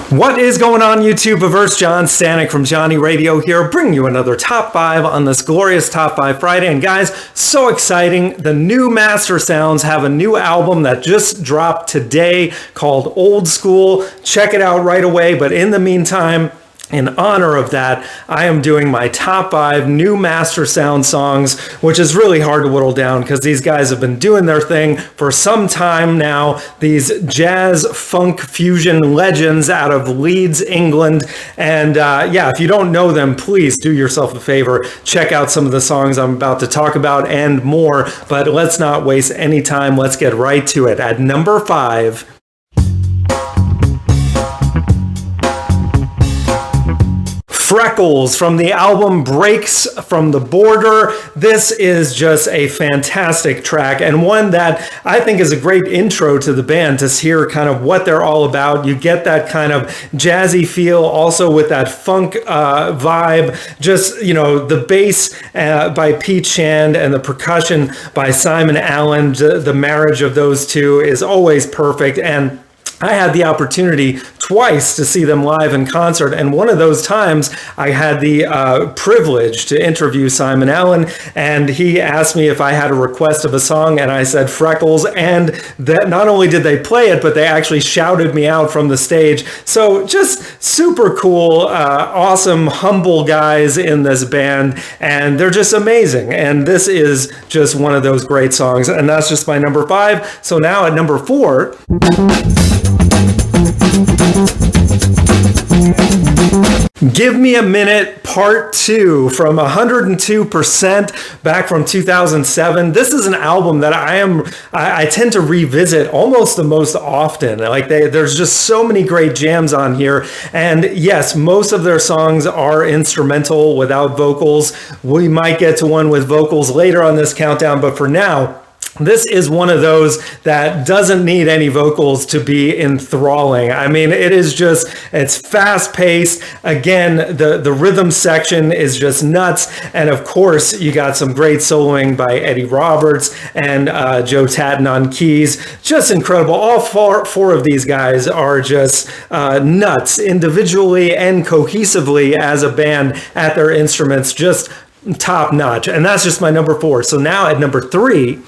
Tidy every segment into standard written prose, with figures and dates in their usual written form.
What is going on, YouTube-averse? John Stanek from Johnny Radio here, bringing you another Top 5 on this glorious Top 5 Friday. And guys, so exciting. The new Mastersounds have a new album that just dropped today called Old School. Check it out right away. But in the meantime, in honor of that, I am doing my top 5 new Mastersounds songs, which is really hard to whittle down because these guys have been doing their thing for some time now. These jazz funk fusion legends out of Leeds, England. And yeah, if you don't know them, please do yourself a favor. Check out some of the songs I'm about to talk about and more. But let's not waste any time. Let's get right to it. At number 5. Freckles from the album Breaks from the Border. This is just a fantastic track and one that I think is a great intro to the band to hear kind of what they're all about. You get that kind of jazzy feel also with that funk vibe. Just, you know, the bass by Pete Shand and the percussion by Simon Allen. The marriage of those two is always perfect. And I had the opportunity twice to see them live in concert, and one of those times I had the privilege to interview Simon Allen, and he asked me if I had a request of a song, and I said Freckles, and that not only did they play it, but they actually shouted me out from the stage. So just super cool, awesome, humble guys in this band, and they're just amazing, and this is just one of those great songs, and that's just my number 5. So now at number 4... Give Me a Minute Part 2 from 102% back from 2007. This is an album that I tend to revisit almost the most often. Like there's just so many great jams on here. And yes, most of their songs are instrumental without vocals. We might get to one with vocals later on this countdown, but for now, this is one of those that doesn't need any vocals to be enthralling. I mean, it is just, it's fast paced. Again, the rhythm section is just nuts. And of course, you got some great soloing by Eddie Roberts and Joe Tatton on keys. Just incredible. All four of these guys are just nuts individually and cohesively as a band at their instruments. Just top notch. And that's just my number 4. So now at number 3...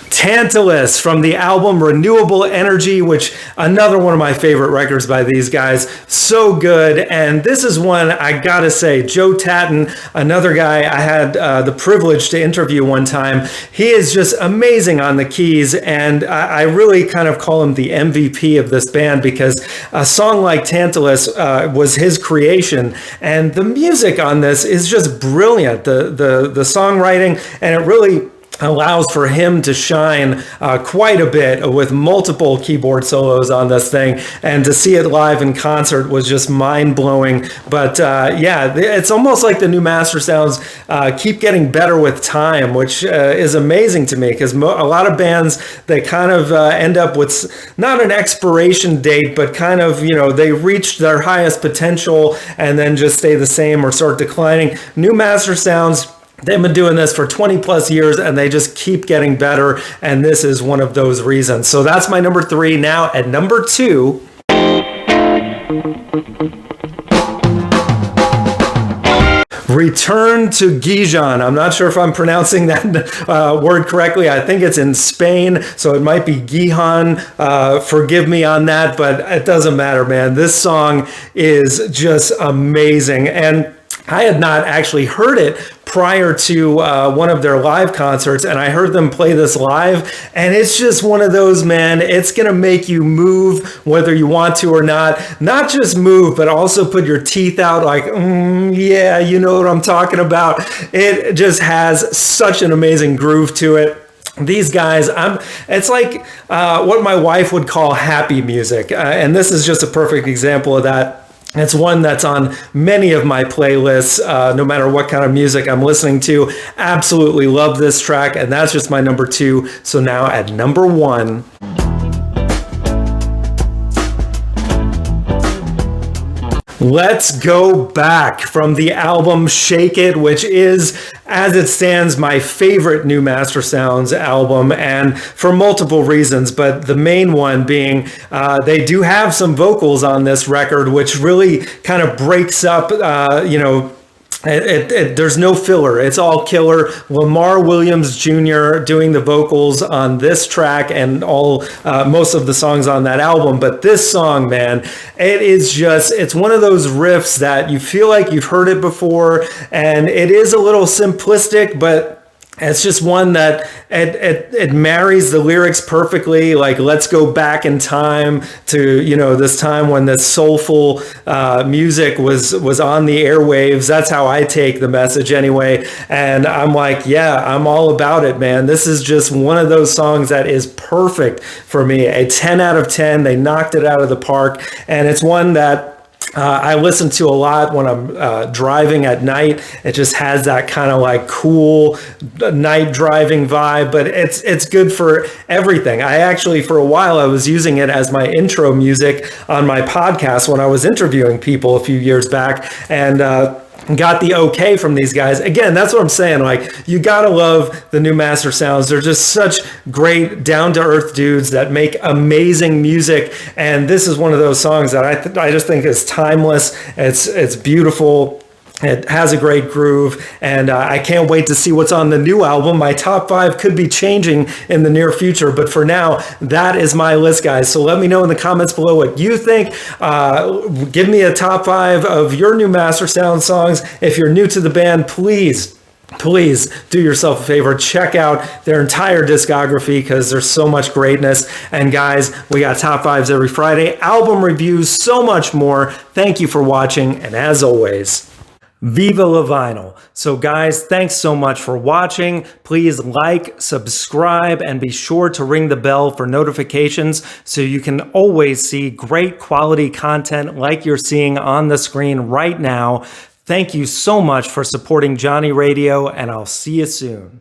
Tantalus from the album Renewable Energy, which another one of my favorite records by these guys. So good. And this is one I gotta say, Joe Tatton, another guy I had the privilege to interview one time. He is just amazing on the keys, and I really kind of call him the MVP of this band because a song like Tantalus was his creation, and the music on this is just brilliant. The songwriting, and it really allows for him to shine quite a bit with multiple keyboard solos on this thing, and to see it live in concert was just mind-blowing. But yeah, it's almost like the new Mastersounds keep getting better with time, which is amazing to me because a lot of bands, they kind of end up with not an expiration date, but kind of, you know, they reach their highest potential and then just stay the same or start declining. New Mastersounds, they've been doing this for 20 plus years and they just keep getting better. And this is one of those reasons. So that's my number 3. Now at number 2. Return to Gijon. I'm not sure if I'm pronouncing that word correctly. I think it's in Spain, so it might be Gijon. Forgive me on that, but it doesn't matter, man. This song is just amazing. And I had not actually heard it prior to one of their live concerts, and I heard them play this live, and it's just one of those, man, it's gonna make you move whether you want to or not just move, but also put your teeth out like, yeah, you know what I'm talking about. It just has such an amazing groove to it. These guys, it's like what my wife would call happy music, and this is just a perfect example of that. It's one that's on many of my playlists, no matter what kind of music I'm listening to. Absolutely love this track, and that's just my number 2. So now at number 1. Let's Go Back from the album Shake It, which is, as it stands, my favorite new Mastersounds album, and for multiple reasons, but the main one being they do have some vocals on this record, which really kind of breaks up, there's no filler. It's all killer. Lamar Williams Jr. doing the vocals on this track and all most of the songs on that album. But this song, man, it's one of those riffs that you feel like you've heard it before, and it is a little simplistic, but it's just one that it marries the lyrics perfectly. Like, let's go back in time to, this time when this soulful music was on the airwaves. That's how I take the message anyway. And I'm like, yeah, I'm all about it, man. This is just one of those songs that is perfect for me. A 10 out of 10. They knocked it out of the park. And it's one that I listen to a lot when I'm driving at night. It just has that kind of like cool night driving vibe, but it's good for everything. I actually, for a while, I was using it as my intro music on my podcast when I was interviewing people a few years back, and got the okay from these guys. Again, that's what I'm saying. Like, you gotta love the new Mastersounds. They're just such great, down-to-earth dudes that make amazing music. And this is one of those songs that I just think is timeless. It's beautiful. It has a great groove, and I can't wait to see what's on the new album. My top 5 could be changing in the near future, but for now, that is my list, guys. So let me know in the comments below what you think. Give me a top 5 of your new Mastersounds songs. If you're new to the band, please do yourself a favor. Check out their entire discography because there's so much greatness. And guys, we got top 5s every Friday, album reviews, so much more. Thank you for watching, and as always, Viva La Vinyl. So guys, thanks so much for watching. Please like, subscribe, and be sure to ring the bell for notifications so you can always see great quality content like you're seeing on the screen right now. Thank you so much for supporting Johnny Radio, and I'll see you soon.